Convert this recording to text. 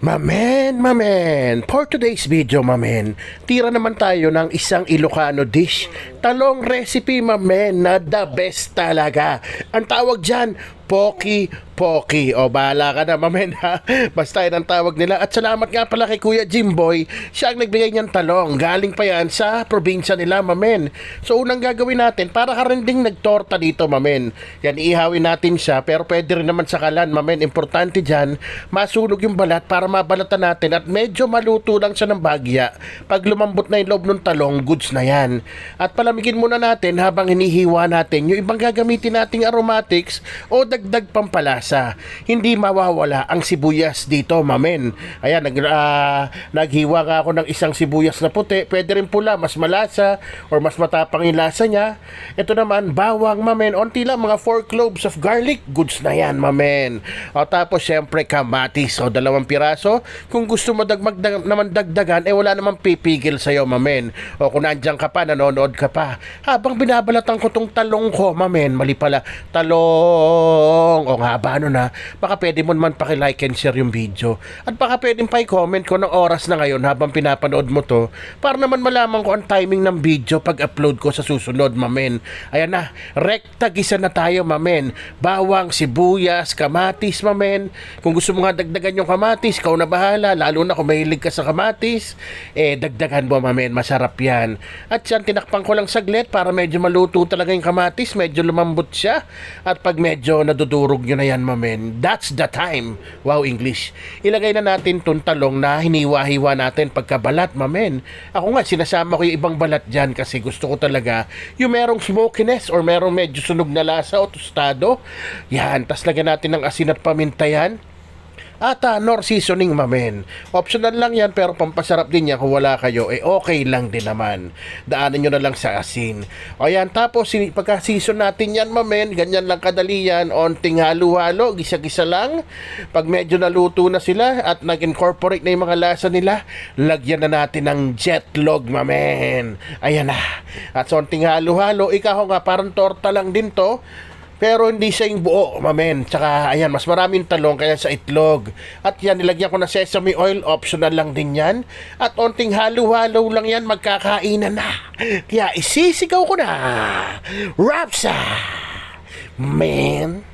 Mamen, for today's video, mamen, tira naman tayo ng isang Ilocano dish. Talong recipe, mamen, na the best talaga. Ang tawag dyan, Poki. O, bahala ka na, mamen, ha? Basta yun ang tawag nila. At salamat nga pala kay Kuya Jimboy. Siya ang nagbigay niyang talong. Galing pa yan sa probinsya nila, mamen. So, unang gagawin natin, para ka rin ding nagtorta dito, mamen. Yan, ihawin natin siya, pero pwede rin naman sa kalan, mamen. Importante dyan, masunog yung balat para mabalatan natin at medyo maluto lang siya ng bagya. Pag lumambot na yung loob ng talong, goods na yan. At palamigin muna natin habang hinihiwa natin yung ibang gagamitin nating aromatics o dagdag pampalasa. Hindi mawawala ang sibuyas dito, mamen. Ayan, naghiwa nga ako ng isang sibuyas na puti. Pwede rin pula, mas malasa or mas matapang yung lasa niya. Ito naman, bawang, mamen. Onti lang, mga 4 cloves of garlic. Goods na yan, mamen. O tapos, syempre, kamatis. O 2 piraso. Kung gusto mo naman dagdagan, wala namang pipigil sa'yo, mamen. O kung nandiyan ka pa, nanonood ka pa. Habang binabalatan ko tong talong ko, mamen, mali pala, talong. O nga ba, ano na, baka pwede mo naman paki-like and share yung video. At baka pwedeng pa-comment ko ng oras na ngayon habang pinapanood mo to, para naman malaman ko ang timing ng video pag-upload ko sa susunod, mamen. Ayan na, rekta gisa na tayo, mamen. Bawang, sibuyas, kamatis, mamen. Kung gusto mo nga dagdagan yung kamatis, ikaw na bahala, lalo na kung mahilig ka sa kamatis, dagdagan mo, mamen, masarap yan. At yan, tinakpan ko lang saglit para medyo maluto talaga yung kamatis, medyo lumambot siya. At pag medyo nadudurog nyo na yan, mamen, that's the time. Wow, English. Ilagay na natin tong talong na hiniwa-hiwa natin pagkabalat, mamen. Ako nga, sinasama ko yung ibang balat dyan kasi gusto ko talaga yung merong smokiness or merong medyo sunog na lasa o tostado. Yan, tas lagyan natin ng asin at paminta yan. At nor seasoning, mamen. Optional lang yan, pero pampasarap din yan. Kung wala kayo, okay lang din naman. Daanan nyo na lang sa asin. O yan, tapos pagka-season natin yan, mamen, ganyan lang kadali yan. Onting halo-halo, gisa-gisa lang. Pag medyo naluto na sila at nag-incorporate na yung mga lasa nila, lagyan na natin ng jetlog, mamen. Ayan na. At sa onting halo-halo, ikaw nga, parang torta lang din to. Pero hindi siya yung buo, mamen. Tsaka, ayan, mas maraming talong kaya sa itlog. At yan, nilagyan ko na sesame oil. Optional lang din yan. At onting halo-halo lang yan, magkakainan na. Kaya isisigaw ko na. Rapsa! Man!